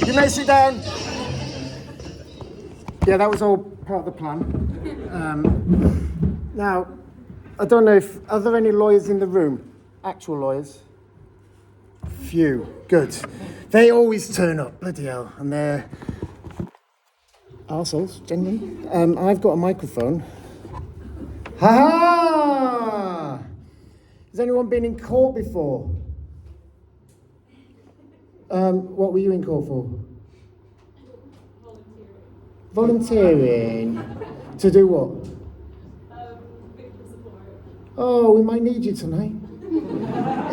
You may sit down. Yeah, that was all part of the plan. Now, I don't know are there any lawyers in the room? Actual lawyers? Few. Good. They always turn up, bloody hell, and they're arseholes, generally. I've got a microphone. Ha-ha! Has anyone been in court before? What were you in court for? Volunteering. To do what? Victim support. Oh, we might need you tonight.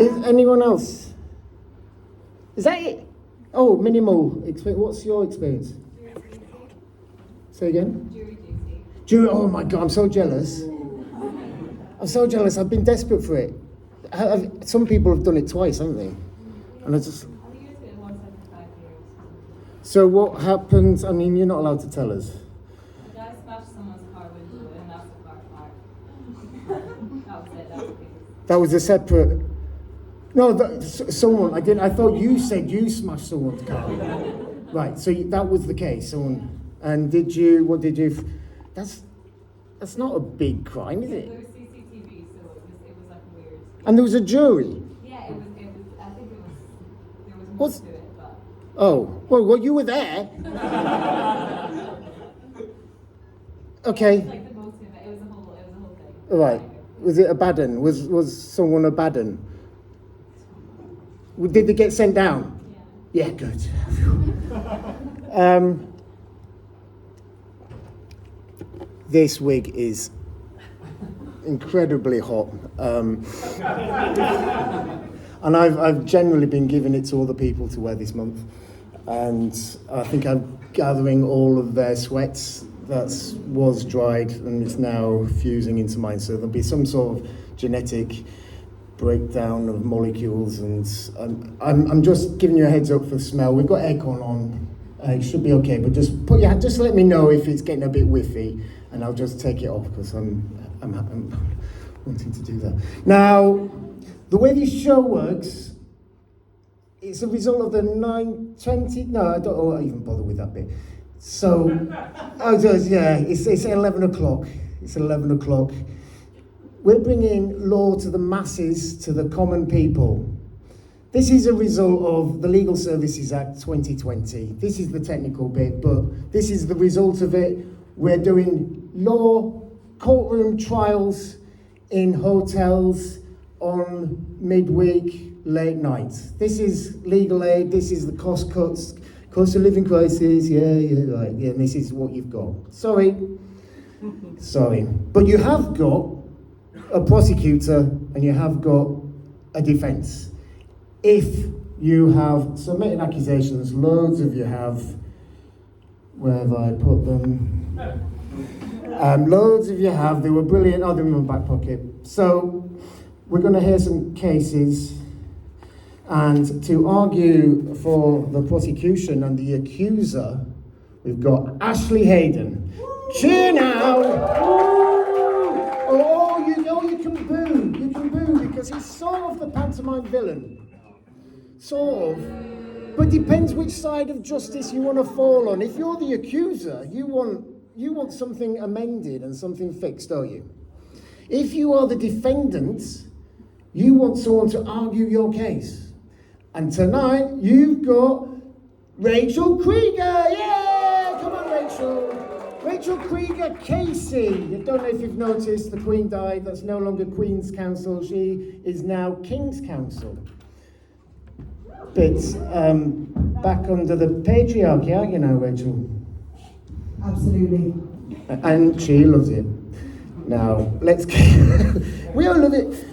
Is anyone else? Is that it? Oh, minimal. What's your experience? Say again? Jury. Oh my God, I'm so jealous. I'm so jealous. I've been desperate for it. Some people have done it twice, haven't they? And I just. So what happened? I mean, you're not allowed to tell us. A guy smashed someone's car window and that's the car fire. That was it. That was it. That was a separate. No, someone. I didn't. I thought you said you smashed someone's car. Right. So that was the case. Someone. And did you? What did you? That's not a big crime, is it? There was CCTV, so it was like weird. And there was a jury. Yeah, it was. I think it was. There was more What's? to it, but. Oh, well, you were there. Okay. It was like the motive. It was a whole thing. Right. Was it a bad un? Was someone a bad un? Did they get sent down? Yeah. Yeah, good. This wig is incredibly hot. And I've generally been giving it to other people to wear this month. And I think I'm gathering all of their sweats that was dried and it's now fusing into mine. So there'll be some sort of genetic breakdown of molecules. And I'm just giving you a heads up for the smell. We've got aircon on. It should be okay, but just let me know if it's getting a bit whiffy, and I'll just take it off because I'm wanting to do that. Now, the way this show works, it's a result of the 9:20. No, I don't even bother with that bit. So, it's 11 o'clock. It's 11 o'clock. We're bringing law to the masses, to the common people. This is a result of the Legal Services Act 2020. This is the technical bit, but this is the result of it. We're doing law, courtroom trials in hotels on midweek, late nights. This is legal aid, this is the cost cuts, cost of living crisis, right, and this is what you've got. Sorry. But you have got a prosecutor and you have got a defence. If you have submitted accusations, loads of you have, where have I put them? Loads of you have, they were brilliant, they're in my back pocket. So we're going to hear some cases, and to argue for the prosecution and the accuser, we've got Ashley Hayden. Cheer now! You can boo, because he's sort of the pantomime villain. Sort of, but depends which side of justice you want to fall on. If you're the accuser, you want something amended and something fixed, don't you? If you are the defendant, you want someone to argue your case. And tonight, you've got Rachel Krieger! Yeah! Come on, Rachel! Rachel Krieger Casey. I don't know if you've noticed, the Queen died. That's no longer Queen's Counsel. She is now King's Counsel. But back under the patriarchy, aren't you now, Rachel? Absolutely. And she loves it. Now, let's we all love it.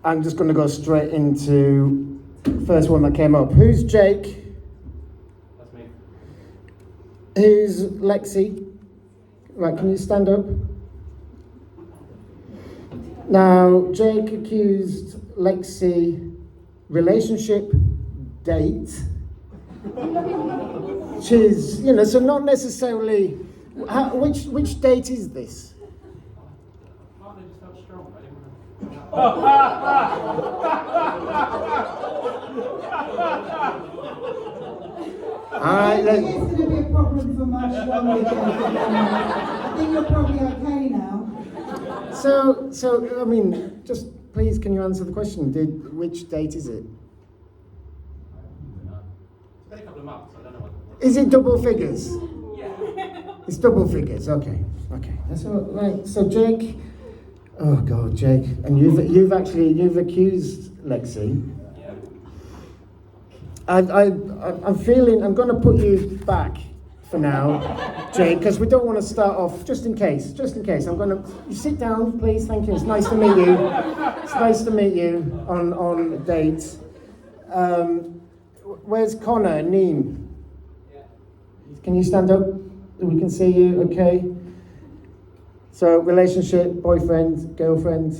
I'm just going to go straight into the first one that came up. Who's Jake? That's me. Who's Lexi? Right, can you stand up? Now, Jake accused Lexi relationship, date, which is, so not necessarily, which date is this? Partner just felt strong. I didn't want to Alright, I think it's going to be a problem for much longer. I think you're probably okay now. so I mean, just please, can you answer the question? Which date is it? It's been a couple of months, I don't know what. Is it double figures? Yeah. It's double figures. Okay. That's all right. So Jake, oh God, Jake, and you've accused Lexi. Yeah. I'm feeling I'm going to put you back for now, Jake, because we don't want to start off. Just in case. I'm going to. You sit down, please. Thank you. It's nice to meet you. It's nice to meet you on dates. Where's Connor? Neem. Yeah. Can you stand up? We can see you. Okay. So relationship, boyfriend, girlfriend.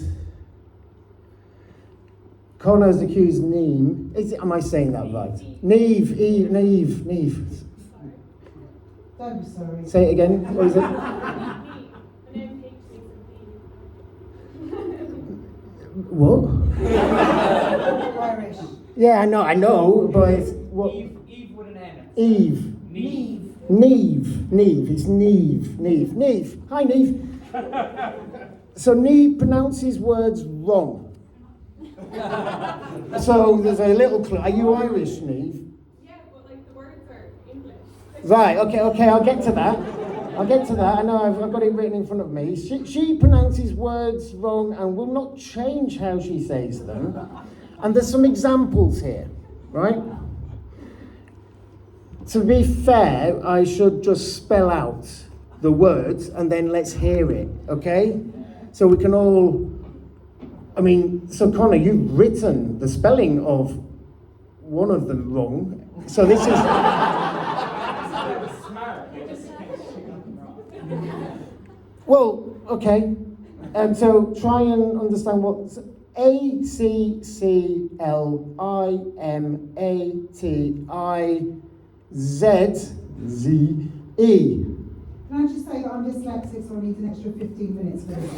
Connor's accused Neem. Am I saying that right? Neve. Don't be sorry. Say it again. What is it? What? Irish. Yeah, I know, but it's what? Eve with an N. Eve. Neve. It's Neve. Hi, Neve. So Neve pronounces words wrong. So there's a little clue. Are you Irish, Neve? Yeah, but like the words are English. Right, okay, I'll get to that. I know I've got it written in front of me. She pronounces words wrong and will not change how she says them. And there's some examples here, right? To be fair, I should just spell out the words and then let's hear it, okay? So we can all, so Connor, you've written the spelling of one of them wrong. So this is... Well, okay. So try and understand what ACCLIMATIZE. Can I just say that I'm dyslexic, so I need an extra 15 minutes for this?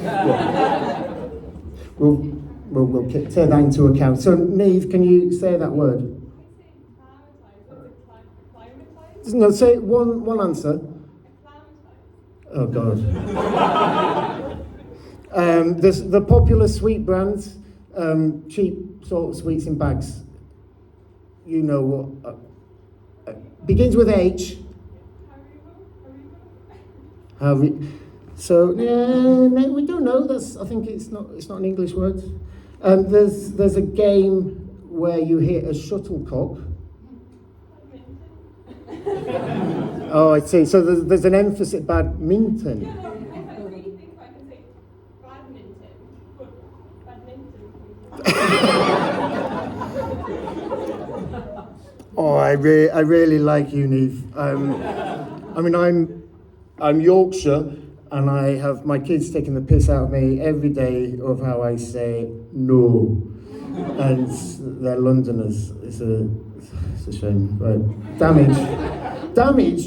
We'll take that into account. So Neve, can you say that word? No, say one answer. Oh God. There's the popular sweet brands, cheap sort of sweets in bags. You know what? Begins with H. So no, we don't know. I think it's not an English word. There's a game where you hit a shuttlecock. Oh, I see. So there's an emphasis badminton. Yeah, I really think I can say badminton, but badminton. Oh, I really like you, Neve. I'm Yorkshire, and I have my kids taking the piss out of me every day of how I say no, and they're Londoners. It's a shame. Right, damage.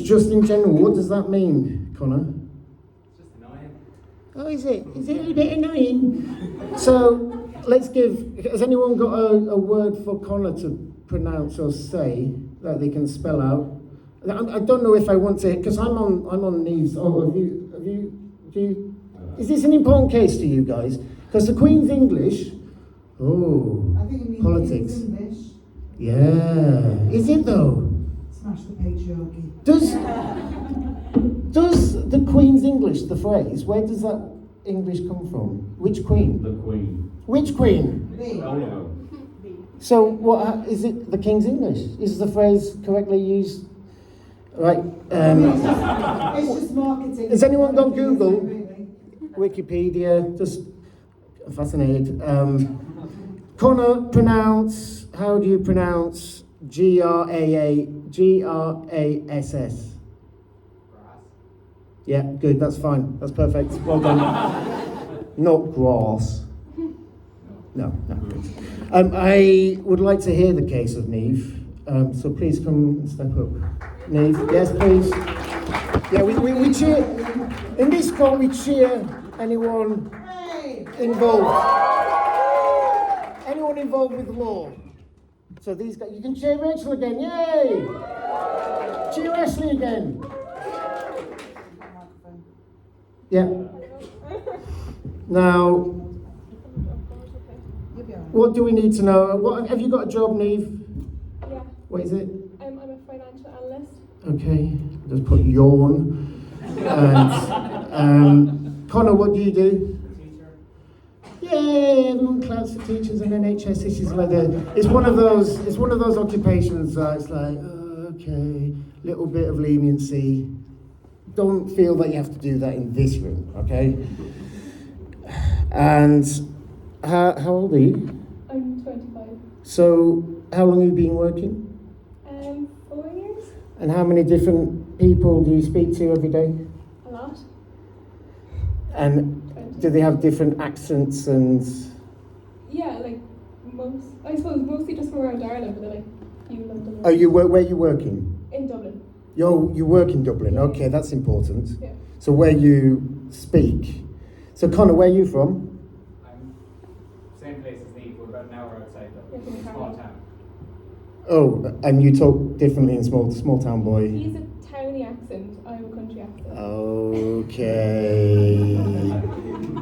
Just in general, what does that mean, Connor? It's just annoying. Oh, is it? Is it a bit annoying? So let's give. Has anyone got a word for Connor to pronounce or say that they can spell out? I don't know if I want to, because I'm on Neve's. Oh, have you? Is this an important case to you guys? Because the Queen's English. Oh, I think it means politics. English. Yeah, is it though? Smash the patriarchy. Does the Queen's English, the phrase, where does that English come from? Which Queen? The Queen. Which Queen? Me. All of them. So what is it? The King's English? Is the phrase correctly used? Right. It's just marketing. Has anyone got Google? Really? Wikipedia. Just I'm fascinated. Connor, pronounce. How do you pronounce GRASS? Yeah, good. That's fine. That's perfect. Well done. Not grass. No. Good. I would like to hear the case of Neve. So please come and step up. Neve, yes, please. Yeah, we cheer. In this call, we cheer anyone Hey! involved. involved with law. So these guys, you can cheer Rachel again, yay! Cheer Ashley again. Yeah. Now, what do we need to know? What have you got a job, Neve? Yeah. What is it? I'm a financial analyst. Okay, just put yawn. And Connor, what do you do? Yay! Everyone claps for teachers and NHS. This is like it's one of those occupations that it's like, okay, little bit of leniency. Don't feel that you have to do that in this room, okay? And how old are you? I'm 25. So how long have you been working? 4 years. And how many different people do you speak to every day? A lot. And 20. do they have different accents and? Yeah, like most. I suppose mostly just from around Ireland, but they're like few London. Oh, where are you working? In Dublin. You work in Dublin. Okay, that's important. Yeah. So where you speak. So Connor, where are you from? I'm same place as Neve, we're about an hour outside Yeah, the from small Cardiff. town. Oh, and you talk differently in small town boy. He's a towny accent. I have a country accent. Okay.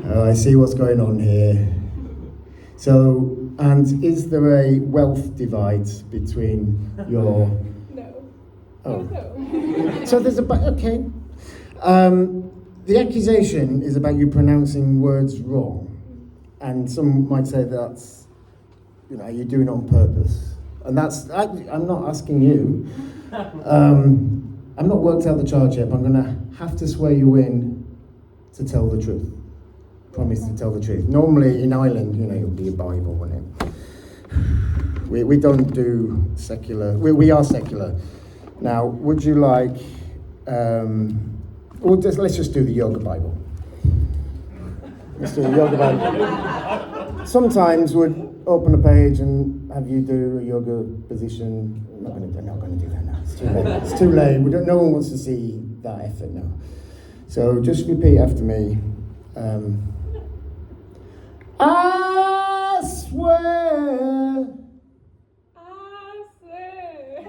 Oh, I see what's going on here. So, and is there a wealth divide between your? No. Oh. No. So there's okay. The accusation is about you pronouncing words wrong, and some might say that's, you're doing it on purpose, and that's. I'm not asking you. I've not worked out the charge yet, but I'm going to have to swear you in to tell the truth. Promise to tell the truth. Normally in Ireland, it'll be a Bible, wouldn't it? We don't do secular. We are secular. Now, would you like? Let's just do the yoga Bible. Let's do the yoga Bible. Sometimes we'd open a page and have you do a yoga position. I'm not going to do that now. It's too late. It's too late. No one wants to see that effort now. So just repeat after me. I swear. I swear.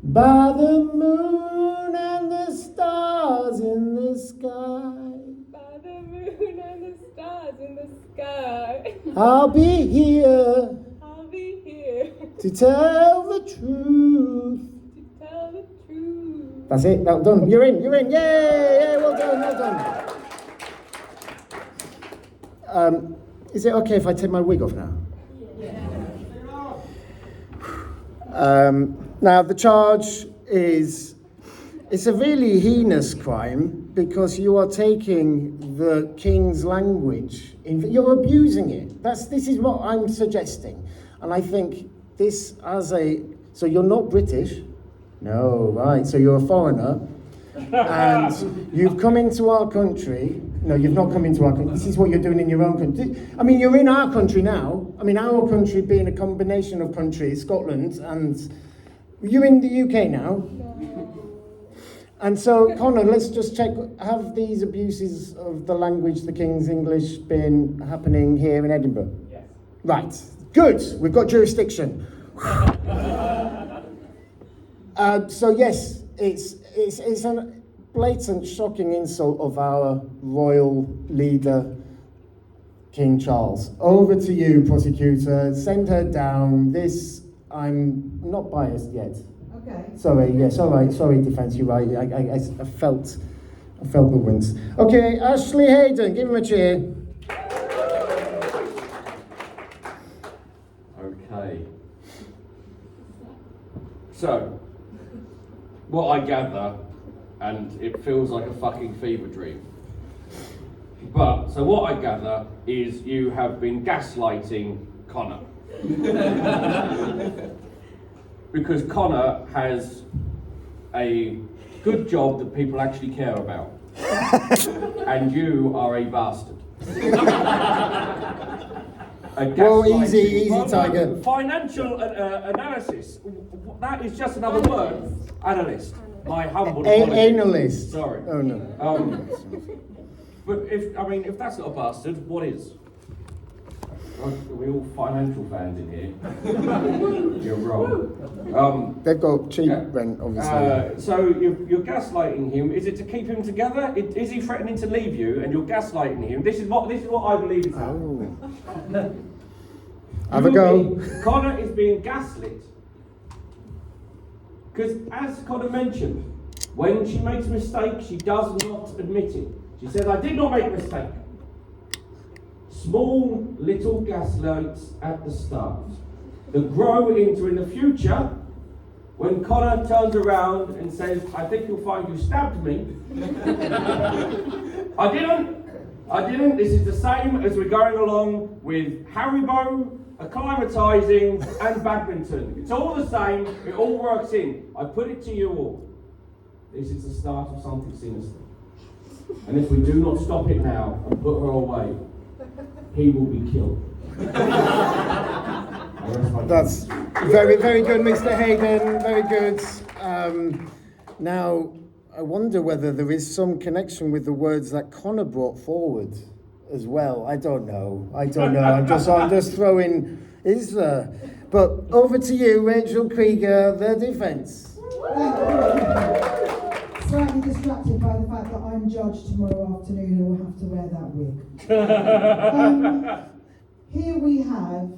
By the moon and the stars in the sky, By the moon and the stars in the sky. I'll be here I'll be here to tell the truth. to tell the truth. That's it, well done. You're in. Yay, well done. Is it okay if I take my wig off now? Now the charge is, it's a really heinous crime because you are taking the king's language, you're abusing it. This is what I'm suggesting. And I think this so you're not British, no, right, so you're a foreigner, and you've come into our country. No, you've not come into our country. This is what you're doing in your own country. I mean, you're in our country now. I mean, our country being a combination of countries, Scotland, and you're in the UK now. And so, Connor, let's just check, have these abuses of the language, the King's English, been happening here in Edinburgh? Yes. Right, good, we've got jurisdiction. So yes, it's a blatant, shocking insult of our royal leader, King Charles. Over to you, prosecutor. Send her down. I'm not biased yet. Okay. Sorry, yes, all right. Sorry, defence, you're right. I felt the winds. Okay, Ashley Hayden, give him a cheer. Okay. So, what I gather, and it feels like a fucking fever dream. So what I gather is you have been gaslighting Connor. Because Connor has a good job that people actually care about. And you are a bastard. Whoa, easy, Tiger. Financial analysis. That is just another word. Analyst. My humble Analyst. Sorry. Oh no. But if that's not a bastard, what is? Are we all financial fans in here? You're wrong. They've got cheap Yeah. rent, obviously. So you're gaslighting him. Is it to keep him together? Is he threatening to leave you, and you're gaslighting him? This is what I believe is happening. Oh. Have a go. Connor is being gaslit. Because as Connor mentioned, when she makes a mistake, she does not admit it. She says, I did not make a mistake. Small little gaslights at the start that grow into, in the future, when Connor turns around and says, I think you'll find you stabbed me. I didn't. This is the same as we're going along with Haribo, acclimatising and badminton. It's all the same, it all works in. I put it to you all. This is the start of something sinister. And if we do not stop it now and put her away, he will be killed. That's very, very good, Mr. Hayden. Very good. Now, I wonder whether there is some connection with the words that Connor brought forward as well. I don't know. I'm just throwing. Is there? But over to you, Rachel Krieger, the defence. Slightly distracted by the fact that I'm judged tomorrow afternoon and will have to wear that wig. Here we have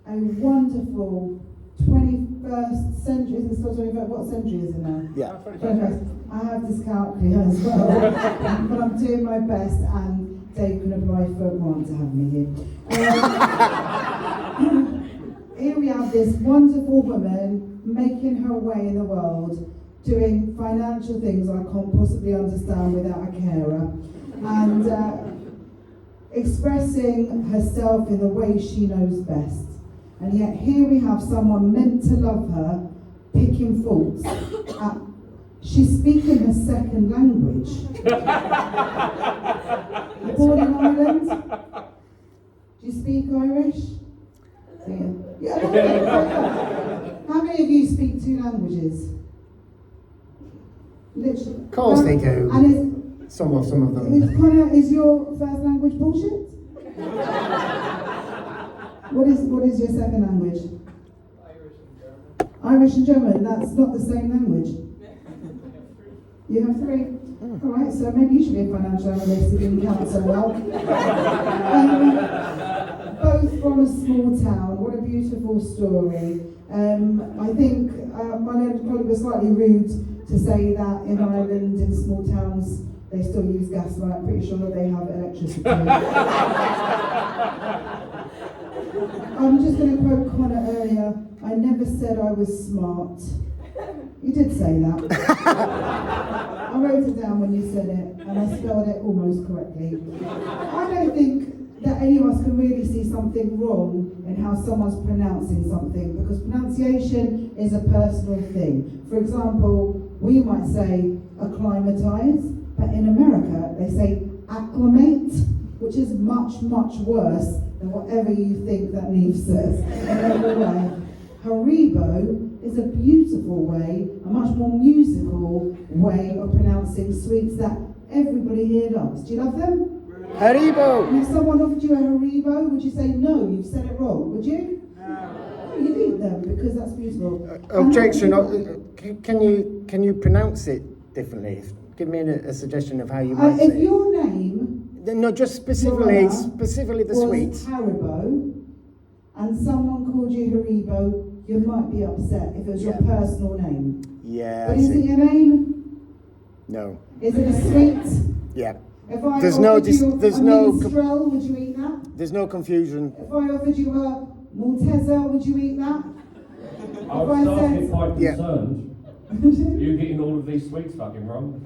a wonderful 21st century. Is it still 21st? What century is it now? Yeah. 21st. I have dyscalculia as well, but I'm doing my best, and Dave can apply for a grant to have me here. Here we have this wonderful woman making her way in the world, doing financial things I can't possibly understand without a carer, and expressing herself in the way she knows best. And yet here we have someone meant to love her picking faults at. She's speaking her second language. You're born in Ireland? Do you speak Irish? Yeah. How many of you speak 2 languages? Literally. Of course they do. And Some of them. Connor, is your first language bullshit? What is your second language? Irish and German. That's not the same language. You have 3? Alright, so maybe you should be a financial analyst if you can count so well. Both from a small town. What a beautiful story. I think my colleague was slightly rude to say that in Ireland, in small towns, they still use gaslight. I'm pretty sure that they have electricity. I'm just going to quote Connor earlier. I never said I was smart. You did say that. I wrote it down when you said it, and I spelled it almost correctly. I don't think that any of us can really see something wrong in how someone's pronouncing something, because pronunciation is a personal thing. For example, we might say acclimatise, but in America they say acclimate, which is much, much worse than whatever you think that Neve says. In every way. Haribo is a beautiful way, a much more musical way of pronouncing sweets that everybody here loves. Do you love them? Haribo! And if someone offered you a Haribo, would you say no, you've said it wrong? Would you? No. You'd eat them because that's beautiful. Objection. Can you pronounce it differently? Give me a suggestion of how you might say if it. your name No, just specifically the was sweet. Haribo, and someone called you Haribo, you might be upset if it was your personal name. Yeah, But I is it see. your name? No. Is it a sweet? Yeah. If I There's offered no you there's a no minstrel, would you eat that? there's no confusion. If I offered you a Malteser, would you eat that? I would start to get quite Yeah. concerned. Are you getting all of these sweets fucking wrong?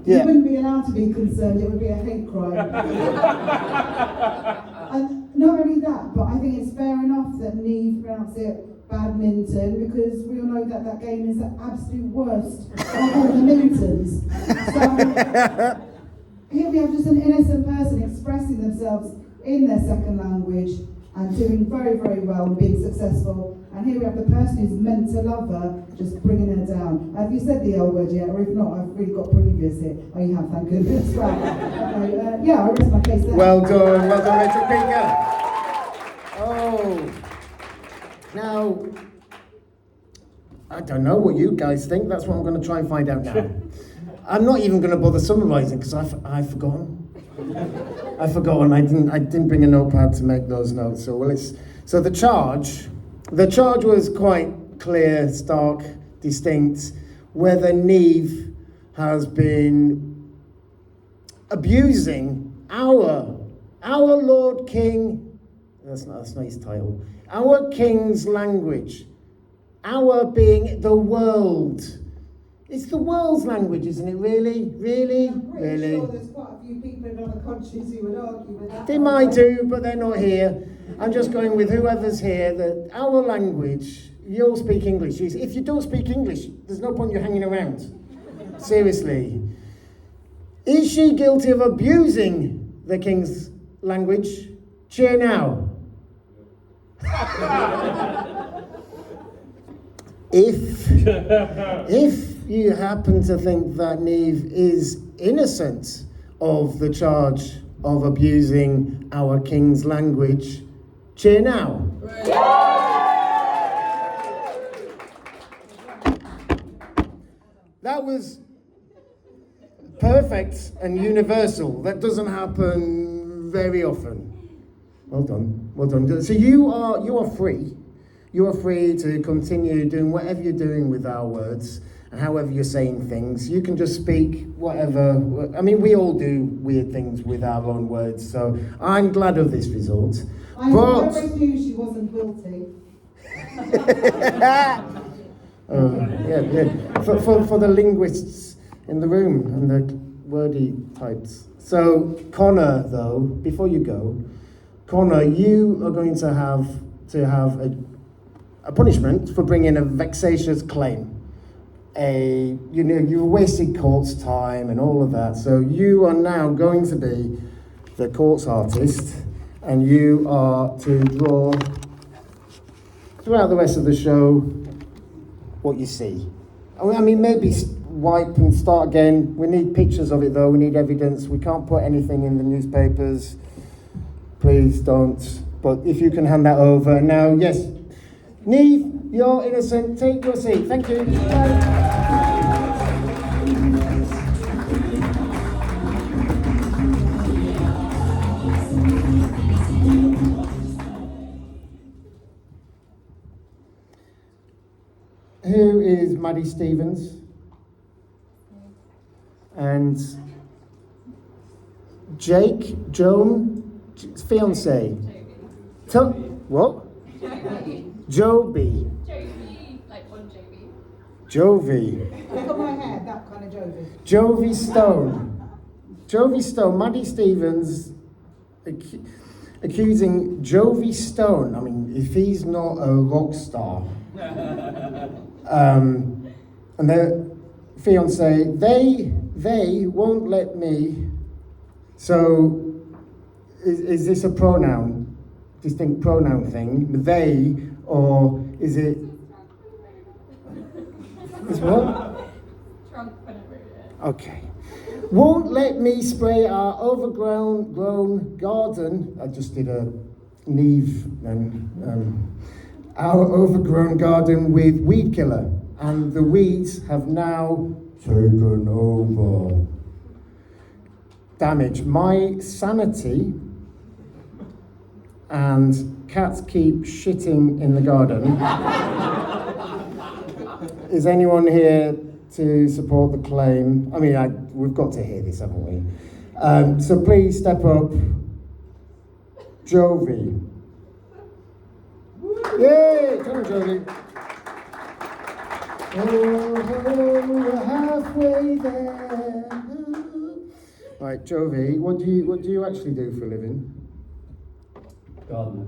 You Yeah. wouldn't be allowed to be concerned, it would be a hate crime. And not only that, but I think it's fair enough that Neve pronounced it badminton, because we all know that that game is the absolute worst of all the mintons. So here we have just an innocent person expressing themselves in their second language, and doing very, very well and being successful. And here we have the person who's meant to love her just bringing her down. Have you said the L word yet? Or if not, I've really got previous here. Oh, you have, thank goodness. Right. Okay, yeah, I rest my case there. Well done, Edfringe. Oh, now, I don't know what you guys think. That's what I'm going to try and find out now. I'm not even going to bother summarising because I've forgotten. I've forgotten. I didn't bring a notepad to make those notes. So the charge was quite clear, stark, distinct. Whether Neve has been abusing our Lord King. That's not his title. Our King's language. Our being the world. It's the world's language, isn't it? Really? I'm pretty sure there's quite a few people in other countries who would argue with that. They might do, but they're not here. I'm just going with whoever's here, that our language, you all speak English. If you don't speak English, there's no point you hanging around. Seriously. Is she guilty of abusing the King's language? Cheer now. If you happen to think that Neve is innocent of the charge of abusing our King's language, cheer now. That was perfect and universal. That doesn't happen very often. Well done, well done. So you are free. You are free to continue doing whatever you're doing with our words and however you're saying things. You can just speak whatever. I mean, we all do weird things with our own words. So I'm glad of this result. I always knew she wasn't guilty. Yeah. For the linguists in the room and the wordy types. So Connor, though, before you go, Connor, you are going to have a punishment for bringing a vexatious claim. You wasted court's time and all of that. So you are now going to be the court's artist, and you are to draw throughout the rest of the show what you see. I mean, maybe wipe and start again. We need pictures of it, though. We need evidence. We can't put anything in the newspapers. Please don't. But if you can hand that over. Now, yes. Neve, you're innocent. Take your seat. Thank you. Bye. Who is Maddie Stevens? And Jake, Joan, fiance. What? Joby. Jovi, like one Jovi. Jovi. Look at my hair, that kind of Jovi. Jovi Stone. Jovi Stone. Maddie Stevens accusing Jovi Stone. I mean, if he's not a rock star. And their fiance, they won't let me. So, is this a pronoun, distinct pronoun thing? They, or is it? Is what? Trump whenever it is. Okay. Won't let me spray our overgrown garden. I just did a Neve and. Our overgrown garden with weed killer, and the weeds have now taken over. Damage my sanity, and cats keep shitting in the garden. Is anyone here to support the claim? I mean, we've got to hear this, haven't we? So please step up. Jovi. Yay! Come on, Jody. Oh, we're halfway there. Right, Jovi, what do you actually do for a living? Gardener.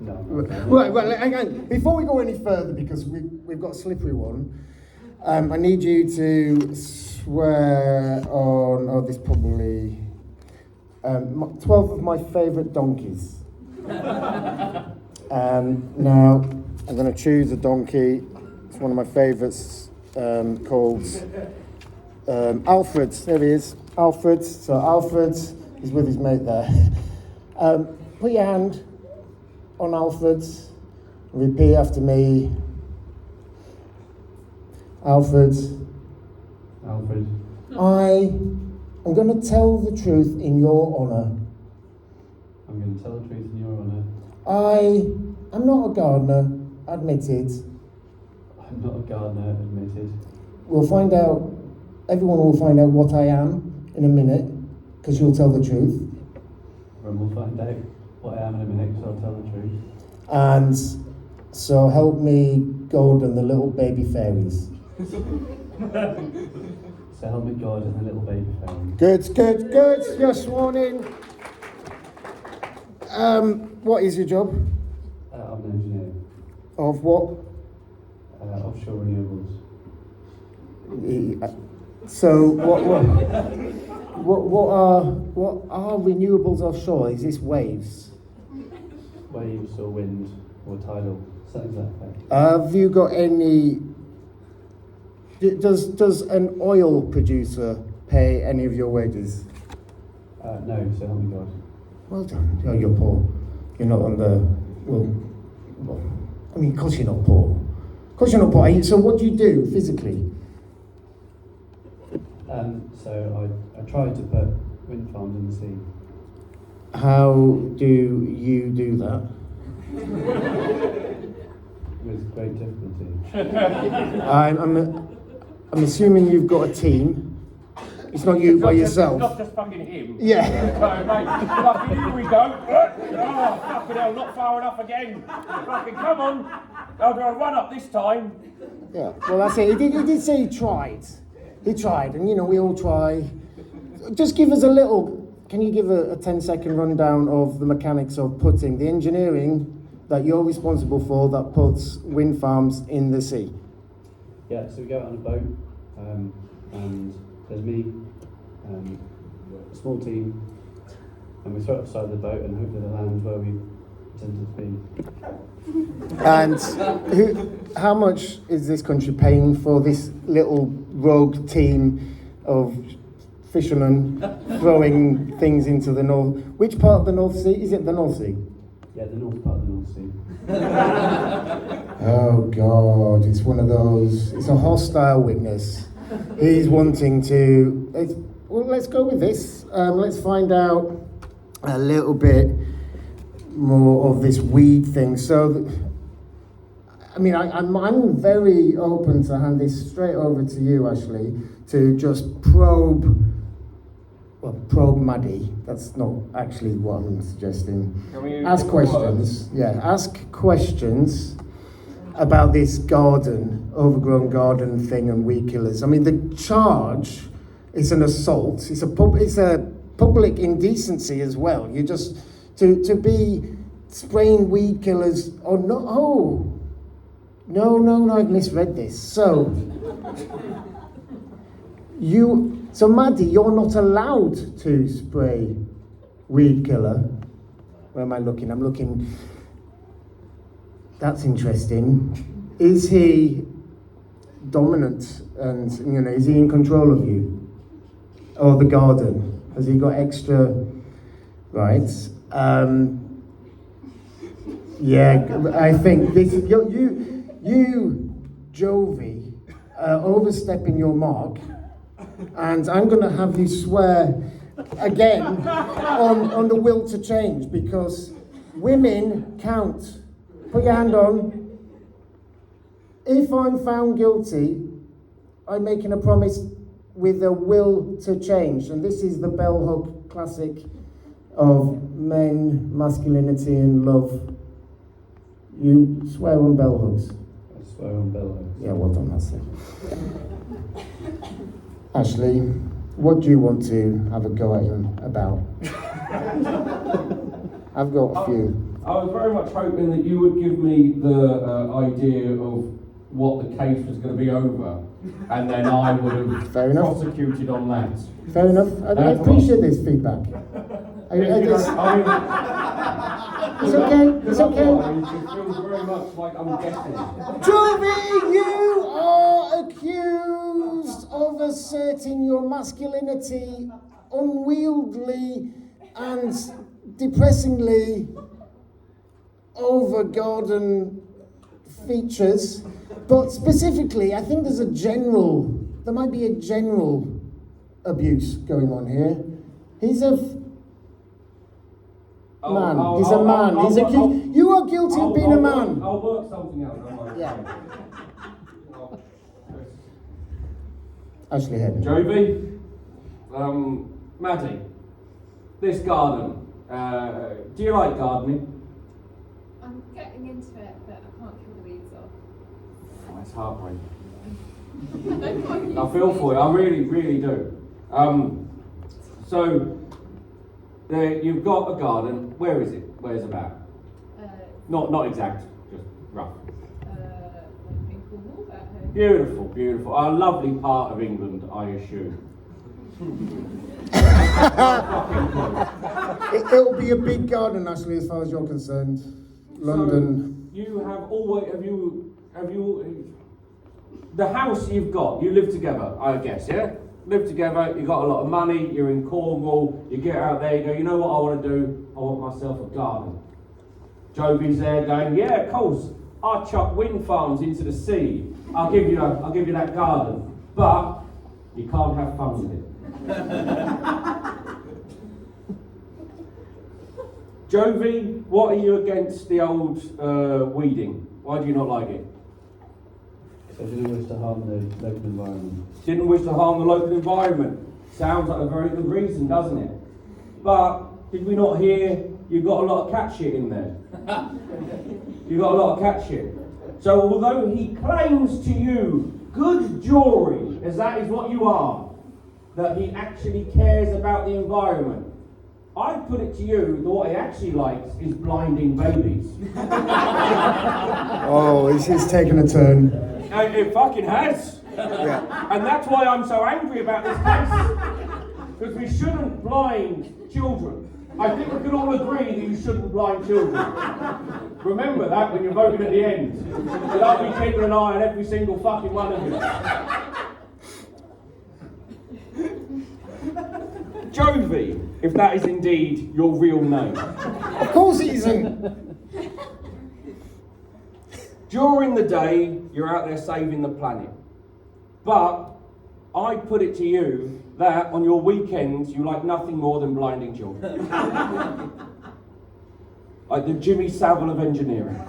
No. Right, well, hang on. Before we go any further, because we've got a slippery one, I need you to swear on. Oh, this probably. 12 of my favourite donkeys. Now, I'm going to choose a donkey. It's one of my favourites, called Alfred. There he is, Alfred. So Alfred is with his mate there. Put your hand on Alfred. Repeat after me. Alfred. Alfred. I am going to tell the truth in your honour. I'm going to tell the truth in your honour. I am not a gardener, admitted. I'm not a gardener, admitted. We'll find out, everyone will find out what I am in a minute, because you'll tell the truth. And we'll find out what I am in a minute, because I'll tell the truth. And so help me God and the little baby fairies. So help me God and the little baby fairy. Good. You're sworn in. What is your job? I'm an engineer. Of what? Offshore renewables. So what are renewables offshore? Is this waves? Waves or wind or tidal, something to that effect. Have you got any? Does an oil producer pay any of your wages? No, so help me God. Well done. Oh, you're poor. You're not on the well. I mean, of course you're not poor. Of course you're not poor. So what do you do physically? So I tried to put wind farms in the sea. How do you do that? With great difficulty. I'm assuming you've got a team. It's not you by yourself. It's not just fucking him. Yeah. Mate, fucking here we go. Oh, fucking hell, not far enough again. Fucking come on. I'll do a run up this time. Yeah. Well, that's it. He did say he tried. He tried, and we all try. Just give us a little. Can you give a 10-second rundown of the mechanics of putting the engineering that you're responsible for that puts wind farms in the sea? Yeah, so we go out on a boat, and there's me, a small team, and we throw it upside the boat and hope that it lands where we intend it to be. And how much is this country paying for this little rogue team of fishermen throwing things into the North? Which part of the North Sea? Is it the North Sea? Yeah, the north part of the North Sea. Oh God, it's one of those, it's a hostile witness. He's wanting to, let's go with this. Let's find out a little bit more of this weed thing. So, I mean, I'm very open to hand this straight over to you, Ashley, to just probe Maddie. That's not actually what I'm suggesting. Ask questions. Yeah, ask questions about this overgrown garden thing and weed killers. I mean, the charge is an assault. It's a public indecency as well. You just to be spraying weed killers. Oh no! I've misread this. So So Maddie, you're not allowed to spray weed killer. Where am I looking? I'm looking. That's interesting. Is he dominant and, is he in control of you? Or the garden? Has he got extra, right? Yeah, I think this, you Jovi, overstepping your mark, and I'm going to have you swear again on the will to change, because women count. Put your hand on. If I'm found guilty, I'm making a promise with a will to change. And this is the bell hug classic of men, masculinity and love. You swear on bell hugs. I swear on bell hugs. Yeah, well done, that's it. Ashley, what do you want to have a go at him about? I've got a few. I was very much hoping that you would give me the idea of what the case was going to be over, and then I would have Fair enough. prosecuted on that. Fair enough. I appreciate this feedback. It's okay. It's okay. It feels very much like I'm guessing. Jovi, you are accused of asserting your masculinity unwieldy and depressingly overgarden features, but specifically, I think there might be a general abuse going on here. He's a man. He's a man. He's accused. You are guilty of being a man. I'll work something out. Don't worry. Yeah. Ashley Head. Jovi, Maddie, this garden. Do you like gardening? I'm getting into it, but I can't kill the weeds off. Oh, it's heartbreaking. I feel for you. I really, really do. So, you've got a garden. Where is it? Where's about? Not exact, just rough. In Cornwall, at home. Beautiful, beautiful. A lovely part of England, I assume. It'll be a big garden, Ashley, as far as you're concerned. London. So you have always have you the house you've got, you live together, I guess, yeah? Live together, you got a lot of money, you're in Cornwall, you get out there, you go, you know what I want to do? I want myself a garden. Jovi's there going, yeah, of course, I'll chuck wind farms into the sea. I'll give you that garden. But you can't have fun with it. Jovi, what are you against the old weeding? Why do you not like it? So I didn't wish to harm the local environment. Didn't wish to harm the local environment. Sounds like a very good reason, doesn't it? But did we not hear you've got a lot of cat shit in there? You've got a lot of cat shit. So although he claims to you good jewellery, as that is what you are, that he actually cares about the environment, I put it to you that what he actually likes is blinding babies. Oh, it's taken a turn. It fucking has. Yeah. And that's why I'm so angry about this case. Because we shouldn't blind children. I think we can all agree that you shouldn't blind children. Remember that when you're voting at the end. That I'll be keeping an eye on every single fucking one of you. Jovi, if that is indeed your real name. Of course it isn't. During the day, you're out there saving the planet. But I put it to you that on your weekends, you like nothing more than blinding children. Like the Jimmy Savile of engineering.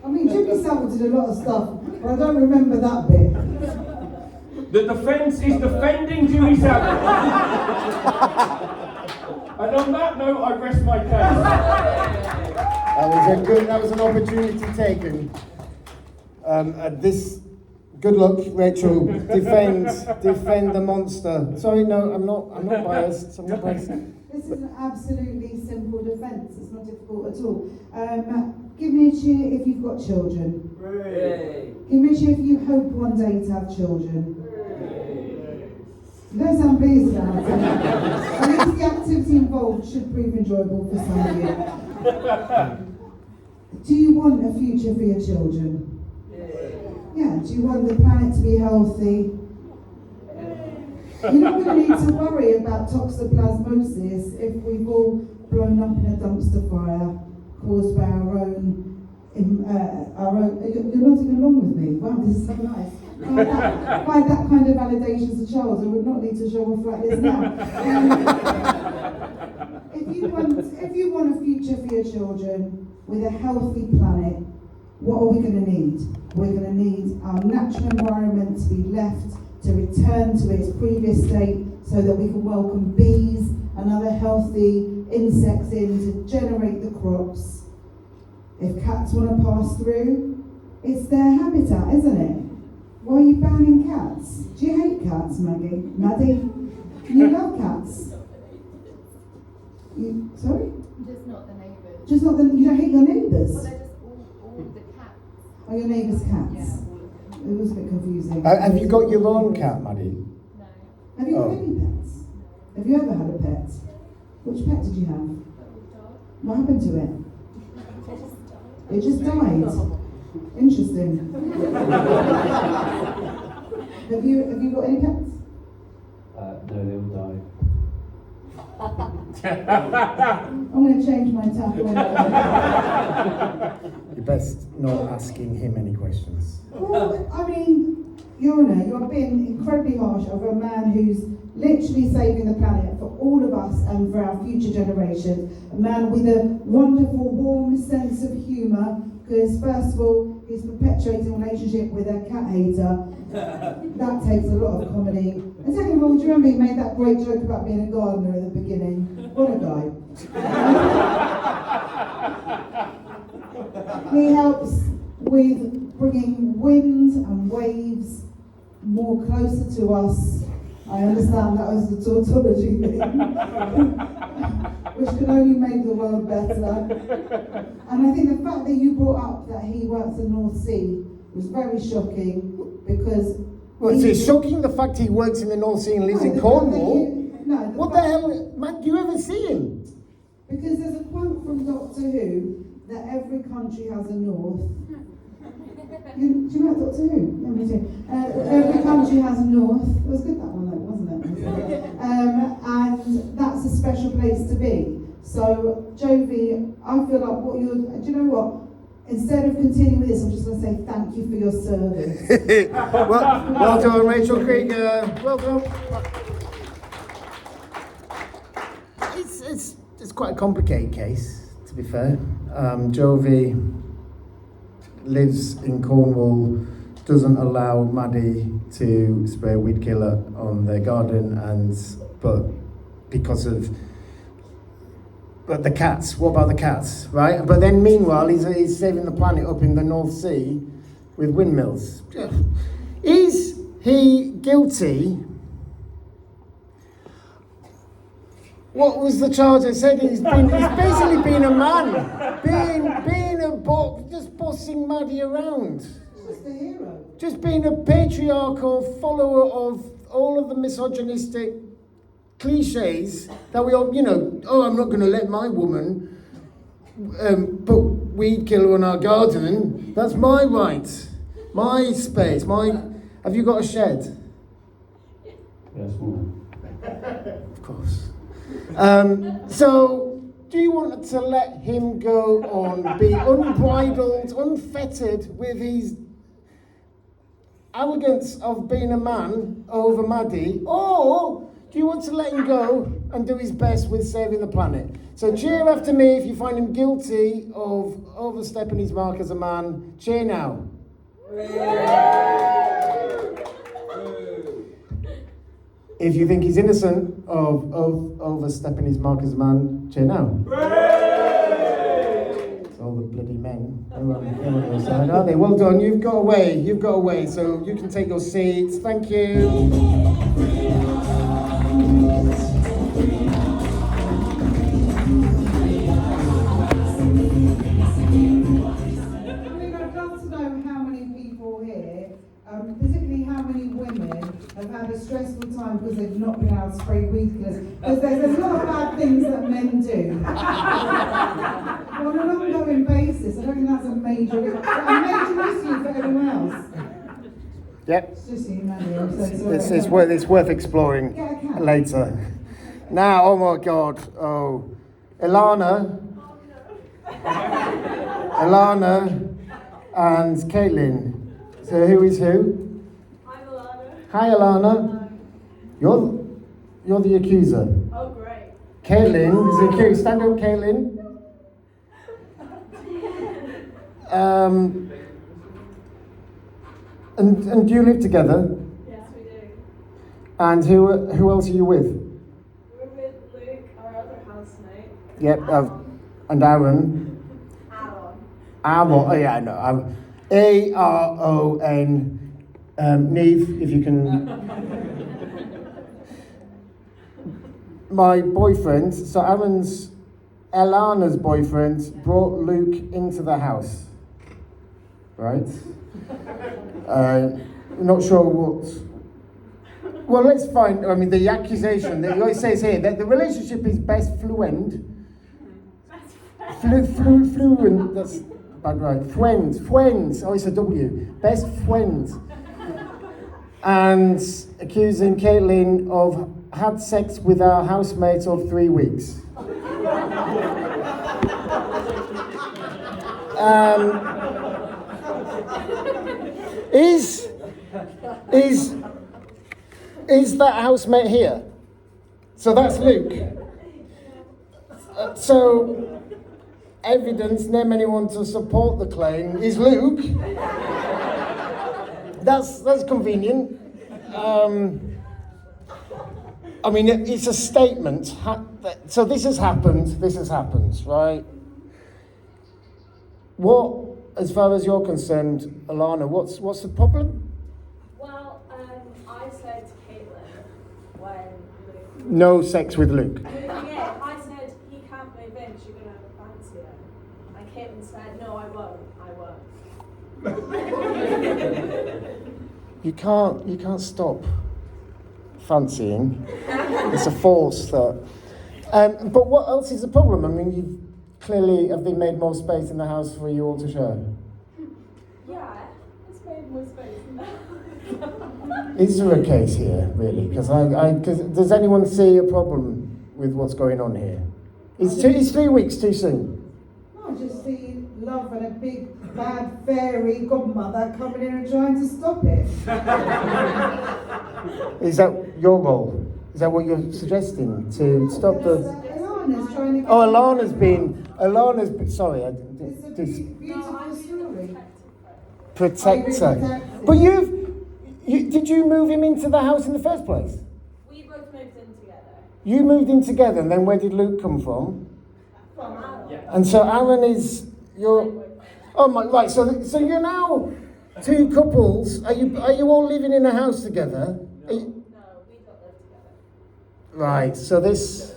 I mean, Jimmy Savile did a lot of stuff, but I don't remember that bit. The defence is defending Jimmy Savile. And on that note, I rest my case. That was an opportunity taken. Good luck, Rachel. Defend the monster. Sorry, no, I'm not biased. I'm not biased. This is an absolutely simple defence. It's not difficult at all. Give me a cheer if you've got children. Hooray. Give me a cheer if you hope one day to have children. You don't sound pleased about it. At least the activity involved should prove enjoyable for some of you. Do you want a future for your children? Yeah, do you want the planet to be healthy? You're not going to need to worry about toxoplasmosis if we've all blown up in a dumpster fire caused by our own. You're nodding along with me. Wow, this is so nice. Find that kind of validation as a child, I would not need to show off like this now. If you want a future for your children with a healthy planet, what are we going to need? We're going to need our natural environment to be left to return to its previous state so that we can welcome bees and other healthy insects in to generate the crops. If cats want to pass through, it's their habitat, isn't it? Why are you banning cats? Do you hate cats, Maggie? Maddie? You love cats? Sorry? Just not the neighbours. You don't hate your neighbours? Well, they're just all the cats. Oh, your neighbours' cats? Yeah, all of them. It was a bit confusing. Have you got your own cat, Maddie? No. Have you got Oh. any pets? Have you ever had a pet? Which pet did you have? What happened to it? It just died. Interesting. Have you got any pets? No, they all died. I'm going to change my tap on. You're best not asking him any questions. Well, I mean, Your Honour, you're being incredibly harsh over a man who's literally saving the planet for all of us and for our future generations. A man with a wonderful, warm sense of humour, because first of all, he's perpetuating a relationship with a cat hater. That takes a lot of comedy. And second of all, do you remember he made that great joke about being a gardener at the beginning? What a guy. He helps with bringing wind and waves more closer to us. I understand that was the tautology thing, which can only make the world better. And I think the fact that you brought up that he works in the North Sea was very shocking, because... Well, it's shocking the fact he works in the North Sea and lives in Cornwall. What the hell, man, do you ever see him? Because there's a quote from Doctor Who that every country has a north. Do you know Doctor Who? Yeah, me too. Every country has a north. It was good, that one though, wasn't it? And that's a special place to be. So, Jovi, I feel like do you know what? Instead of continuing with this, I'm just going to say thank you for your service. well done, Rachel Krieger. Well done. It's quite a complicated case, to be fair. Jovi lives in Cornwall, doesn't allow Maddie to spray a weed killer on their garden, but the cats, what about the cats, right? But then meanwhile, he's saving the planet up in the North Sea with windmills. Is he guilty? What was the charge? I said he's basically been a man, just bossing Maddie around. Just a hero. Just being a patriarchal follower of all of the misogynistic cliches that we all, I'm not going to let my woman put weed killer on our garden. That's my right, my space, Have you got a shed? Yeah, small. Of course. So, do you want to let him go on, be unbridled, unfettered with his arrogance of being a man over Maddie, or do you want to let him go and do his best with saving the planet? So cheer after me if you find him guilty of overstepping his mark as a man. Cheer now. If you think he's innocent of overstepping his mark as a man, cheer now. It's all the bloody men. They're on your side, are they? Well done, you've got away, so you can take your seats. Thank you. I'd love to know how many people here, particularly how many women, have had a stressful time because they've not been able to spray weed killers. Because there's a lot of bad things that men do. On an ongoing basis, I don't think that's a major issue for everyone else. Yep. It's just you, Mandy. I'm so sorry. It's worth exploring later. Now, oh my God, Ilana and Caitlin. So who is who? I'm Alana. Hi, Ilana. You're the accuser. Oh, great. Caitlin is the accused. Stand up, Caitlin. And do you live together? Yes, we do. And who else are you with? We're with Luke, our other housemate. Yep, and Aaron. Aaron. Oh yeah, I know. Aron. Neve, if you can. My boyfriend, so Elana's boyfriend, brought Luke into the house. Right? Not sure Well, let's find. I mean, the accusation that it says here that the relationship is best fluent. Fluent. That's bad, right? Friends. Oh, it's a W. Best friends. And accusing Caitlin of had sex with our housemate of 3 weeks. Is that housemate here? So that's Luke. So evidence, name anyone to support the claim, is Luke. That's convenient. I mean, it's a statement. So this has happened, right? What, as far as you're concerned, Alana, what's the problem? Well, I said to Caitlin when Luke... No sex with Luke. Yeah, I said, he can't move in, she's going to have a fancy him. And Caitlin said, no, I won't. You can't stop fancying. It's a force that. But what else is the problem? I mean, you've clearly have they made more space in the house for you all to share? Yeah, it's made more space. Is there a case here, really? Because does anyone see a problem with what's going on here? Is 3 weeks too soon? I just see love and a big bad fairy godmother coming in and trying to stop it. Is that your goal? Is that what you're suggesting to stop the? Alana's trying to. Oh, Alana's been. Sorry, I didn't. It's a beautiful story. Protector. But did you move him into the house in the first place? We both moved in together. You moved in together, and then where did Luke come from? From Aaron. Yeah. And so Aaron is your. Oh my! Right. So you're now 2 couples. Are you all living in a house together? Are you- No, we don't live together. Right. So has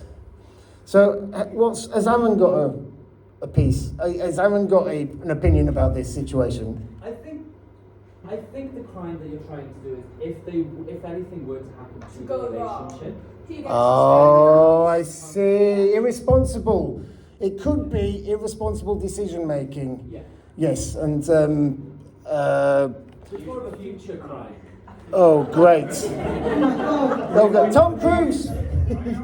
Aaron got a piece? Has Aaron got an opinion about this situation? I think the crime that you're trying to do is if anything were to happen to the Go wrong. relationship. He gets Oh, I see. Irresponsible. It could be irresponsible decision making. Yeah. Yes, and It's more of a future crime. oh, great. Oh my God. Oh, God. Tom Cruise. We're not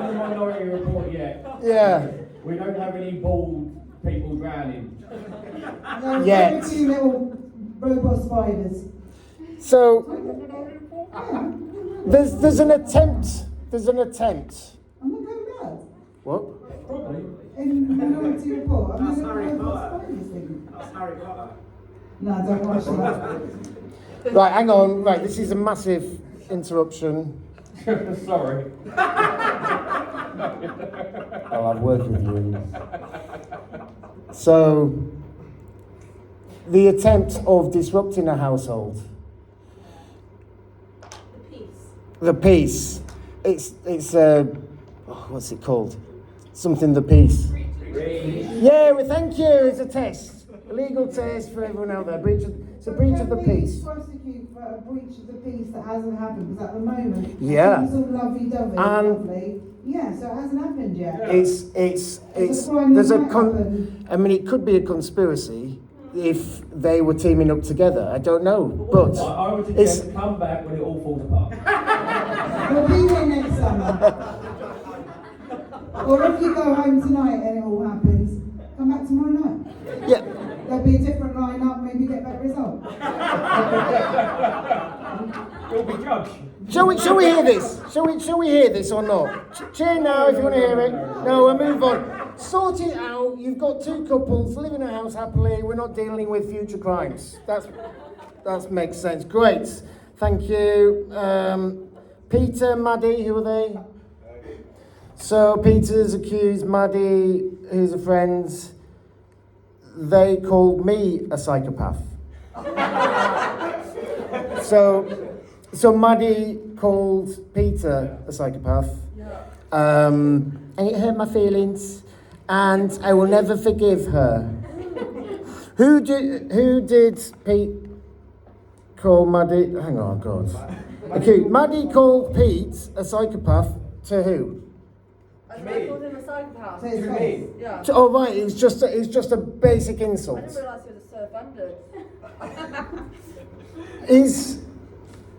in the Minority Report yet. Yeah. We don't have any bald people drowning. They're Yet. very cute little robot spiders. So there's an attempt. There's an attempt. I'm not going mad. What? Probably. In Minority Report, I'm That's not Harry going Potter. spiders thing. That's Harry Potter. No, don't watch that. Right, hang on. Right, this is a massive interruption. Sorry. Oh, I've worked with you. So, the attempt of disrupting a household. The peace. It's what's it called? Something the peace. Yeah, well, thank you. It's a test, a legal test for everyone out there. It's a breach of the peace. Can we prosecute for a breach of the peace that hasn't happened? Because at the moment, Yeah. it's all lovey-dovey, And- lovely. Yeah, so it hasn't happened yet. It's crime there's that a might happen. I mean, it could be a conspiracy if they were teaming up together. I don't know, but I would it's suggest come back when it all falls apart. We'll be here next summer. Or if you go home tonight and it all happens, come back tomorrow night. yeah. There'll be a different lineup, maybe get better results. You'll be judged. Shall we hear this? Shall we hear this or not? Cheer now if you want to hear it. No, we'll move on. Sort it out. You've got 2 couples living in a house happily. We're not dealing with future crimes. That makes sense. Great. Thank you. Peter, Maddie, who are they? So Peter's accused Maddie, who's a friend. They called me a psychopath. So Maddie called Peter a psychopath, and it hurt my feelings, and I will never forgive her. Who did Pete called Maddie. Hang on, God. Okay, Maddie called Pete a psychopath to who? I called him a psychopath. To his face. Yeah. Oh right, it was just a basic I insult. didn't realise he was so offended. Is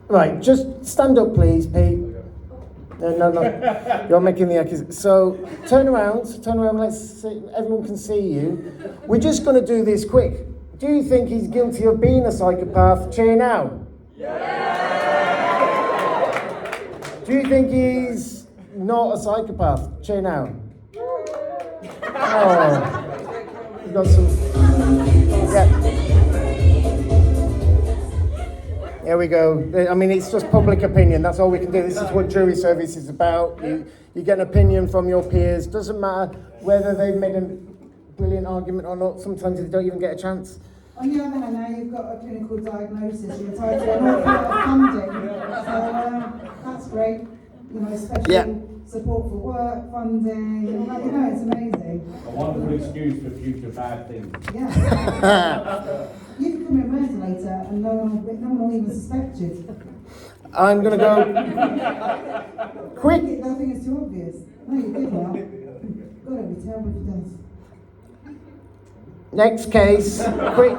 right. Just stand up, please, Pete. No. You're making the accusation. So turn around. Let's see. Everyone can see you. We're just going to do this quick. Do you think he's guilty of being a psychopath? Cheer now. Do you think he's not a psychopath? Cheer now. Oh, we've got some. Yeah. Here we go. I mean, it's just public opinion. That's all we can do. This is what jury service is about. You get an opinion from your peers. Doesn't matter whether they've made a brilliant argument or not. Sometimes they don't even get a chance. On the other hand, now you've got a clinical diagnosis. You're entitled to an awful lot of funding. So that's great. You know, special support for work, funding, all that. You know, it's amazing. A wonderful excuse for future bad things. Yeah. You can come in a month later and no one will even suspect you. I'm going to go quick. I think it's too obvious. No, you did well. God, it'd be terrible if you does. Next case, quick.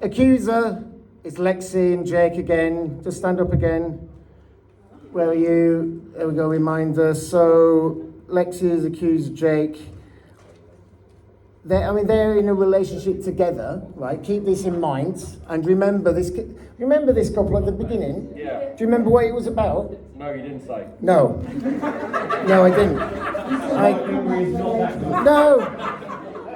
Accuser is Lexi and Jake again. Just stand up again. Where are you? There we go, reminder. So Lexi has accused Jake. They're in a relationship together, right? Keep this in mind. And remember this couple at the beginning? Yeah. Do you remember what it was about? No, you didn't say. No. No, I didn't. No.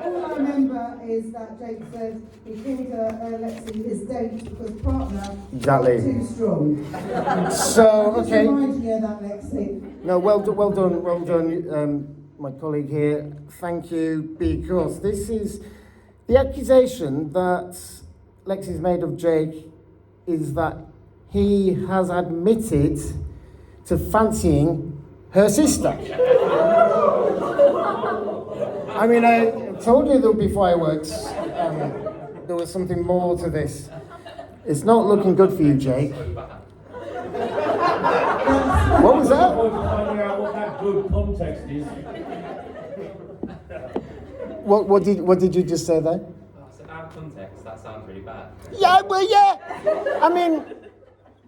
All I remember is that Jake said he called Lexi his date because partner Exactly. too strong. So, okay. Just remind me of that, Lexi. No, well done, my colleague here. Thank you, because this is the accusation that Lexi's made of Jake is that he has admitted to fancying her sister. I mean, I told you there would be fireworks. There was something more to this. It's not looking good for you, Jake. What was that? Finding out what that good context is. What did you just say there? That's about context. That sounds really bad. Yeah, well, yeah. I mean,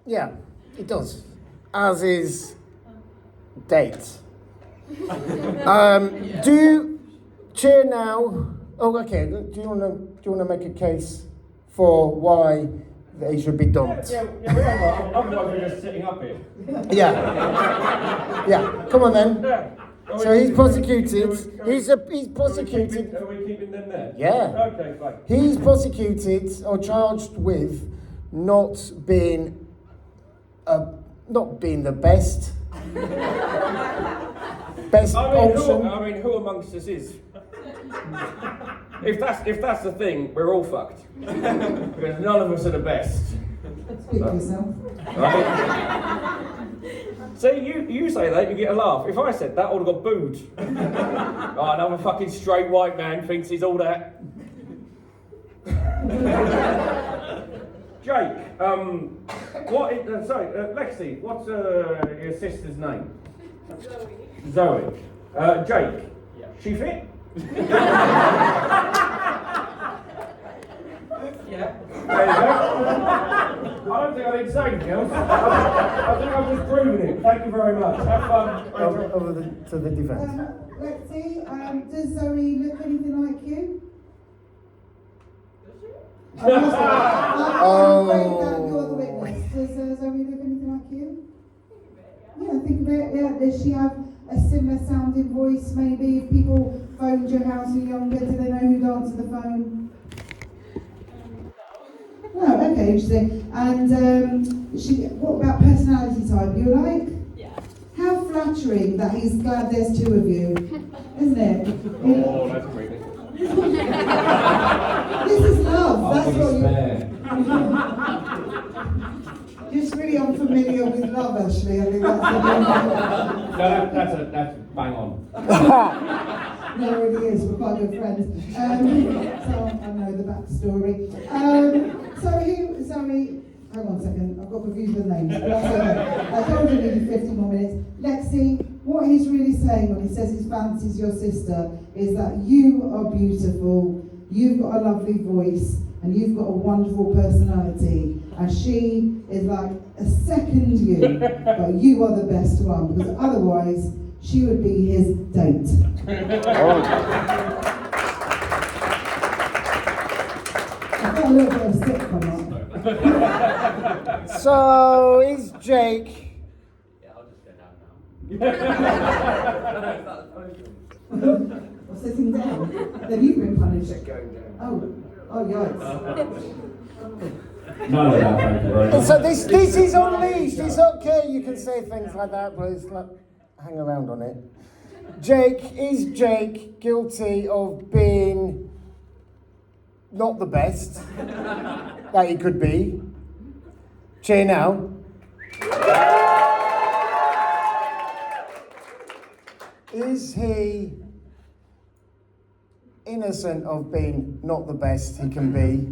yeah, it does. As is date. Do you cheer now? Oh, okay. Do you wanna make a case for why they should be dumped? Yeah, remember, otherwise we're just sitting up here. Yeah. Come on then. Yeah. So he's prosecuted. He's prosecuted. Are we keeping them there? Yeah. Okay, fine. He's prosecuted or charged with not being the best option. Who amongst us is? If that's the thing, we're all fucked. Because none of us are the best. Speak for yourself. Right? So you say that, you get a laugh. If I said that, I would have got booed. Oh, another fucking straight white man thinks he's all that. Jake, Lexi, what's your sister's name? Zoe. Jake, she fit? Yeah. There you go. I don't think I need to say anything else. I think I've just proven it. Thank you very much. Have fun. Over to the defence. Lexi, does Zoe look anything like you? Oh. I'm afraid that you're the witness. Does Zoe look anything like you? Yeah, think of it. Yeah, does she have a similar sounding voice? Maybe if people phoned your house when you're younger, do they know who'd answer the phone? No, okay, interesting. And what about personality type? You like? Yeah. How flattering that he's glad there's two of you, isn't it? Oh, that's creepy. This is love. That's what you. Just really unfamiliar with love, actually. I think that's the That's bang on. No, it really is. We're quite good friends. So I know the backstory. Zoe, hang on a second, I've got confused with names. I told you nearly 50 more minutes. Lexi, what he's really saying when he says he fancies your sister is that you are beautiful, you've got a lovely voice, and you've got a wonderful personality, and she is like a second you, but you are the best one, because otherwise she would be his date. I've got a little bit of sick come up. So is Jake. Yeah, I'll just go down now. Or sitting down. Then you've been punished. Oh, yikes. None of that, thank you very much. So this is unleashed. It's okay. You can say things like that, but it's like hang around on it. Is Jake guilty of being not the best that he could be? Cheer now. Is he innocent of being not the best he can be?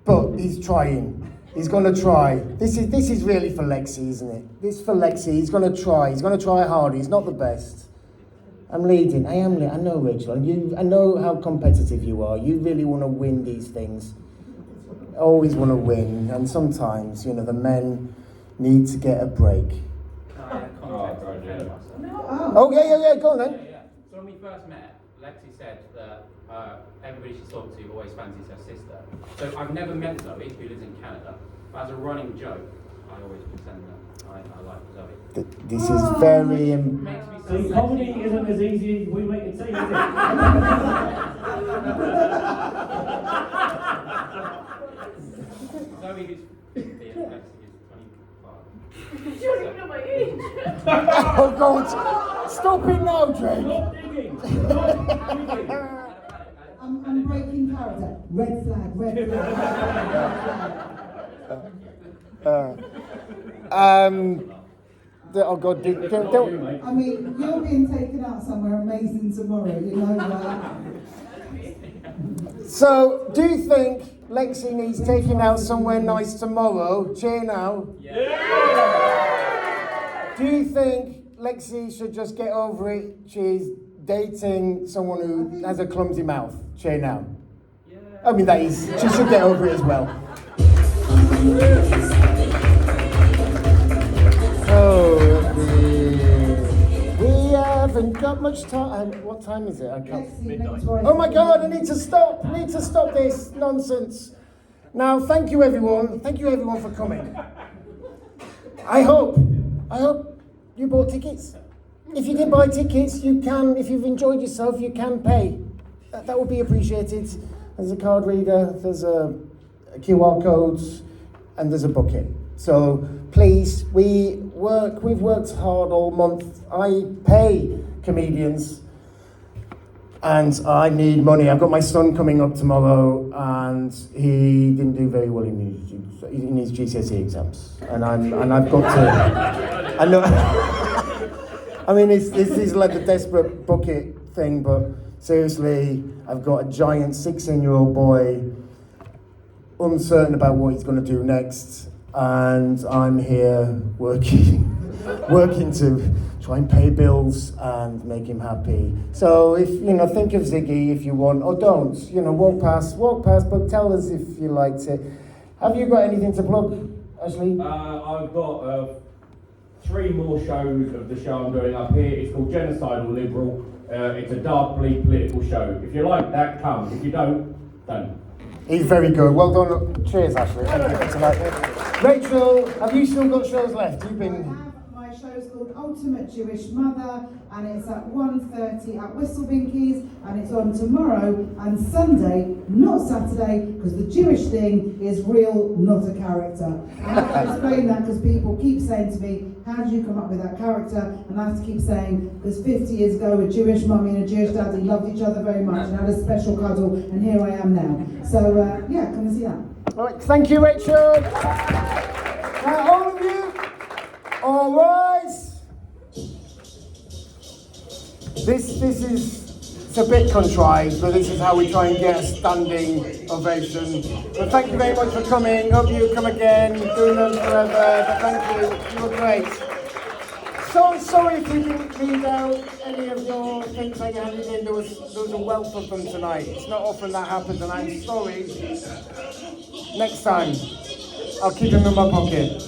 But he's trying. He's going to try. This is really for Lexi, isn't it? This is for Lexi. He's going to try. He's going to try hard. He's not the best. I'm leading. I am. I know, Rachel. I know how competitive you are. You really want to win these things. Always want to win. And sometimes, the men need to get a break. Oh, yeah. Go on then. Yeah. So when we first met, Lexi said that everybody she's talked to always fancies her sister. So I've never met Zoe, who lives in Canada, but as a running joke, I always pretend that I like Zoe. This is very... Makes me See, so comedy sexy. isn't as easy as we make it seem, is it? Zoe who's 50 and Lexi who's 25. You don't even know my age. Oh, God. Stop it now, Drake. Stop digging! Stop digging! I'm breaking character. Red flag, red flag. Oh God! Don't. I mean, you're being taken out somewhere amazing tomorrow, you know that. So, do you think Lexi needs taking out somewhere nice tomorrow? Cheer now. Do you think Lexi should just get over it? She's dating someone who has a clumsy mouth. Cheer now. I mean, she should get over it as well. So, we haven't got much time. What time is it? I can't. Midnight. Oh my God, I need to stop this nonsense. Now, thank you everyone for coming. I hope you bought tickets. If you did buy tickets, you can, if you've enjoyed yourself, you can pay. That would be appreciated. There's a card reader, there's a QR codes, and there's a bucket. So please, we've worked hard all month. I pay comedians, and I need money. I've got my son coming up tomorrow, and he didn't do very well in his GCSE exams, and I've got to. I know. I mean, this is like the desperate bucket thing, but seriously, I've got a giant 16-year-old boy, uncertain about what he's going to do next, and I'm here working to try and pay bills and make him happy. So if think of Ziggy if you want, or don't. Walk past, but tell us if you liked it. Have you got anything to plug, Ashley? I've got 3 more shows of the show I'm doing up here. It's called Genocidal Liberal. It's a dark, bleak political show. If you like that, come. If you don't. He's very good. Well done. Cheers, Ashley. Thank you for tonight. Rachel, have you still got shows left? You've been... My show's called Ultimate Jewish Mother, and it's at 1:30 at Whistlebinkie's, and it's on tomorrow and Sunday, not Saturday, because the Jewish thing is real, not a character. And I have to explain that because people keep saying to me, how did you come up with that character? And I have to keep saying, because 50 years ago, a Jewish mummy and a Jewish daddy loved each other very much and had a special cuddle, and here I am now. So, yeah, come and see that. All right, thank you, Rachel. Now, all of you, all rise. This is It's a bit contrived, but this is how we try and get a standing ovation. But thank you very much for coming. Hope you come again. Doing them forever. But thank you. You were great. So sorry if we didn't read out any of your things that you handed in. There was a wealth of them tonight. It's not often that happens, and I'm sorry. Next time, I'll keep them in my pocket.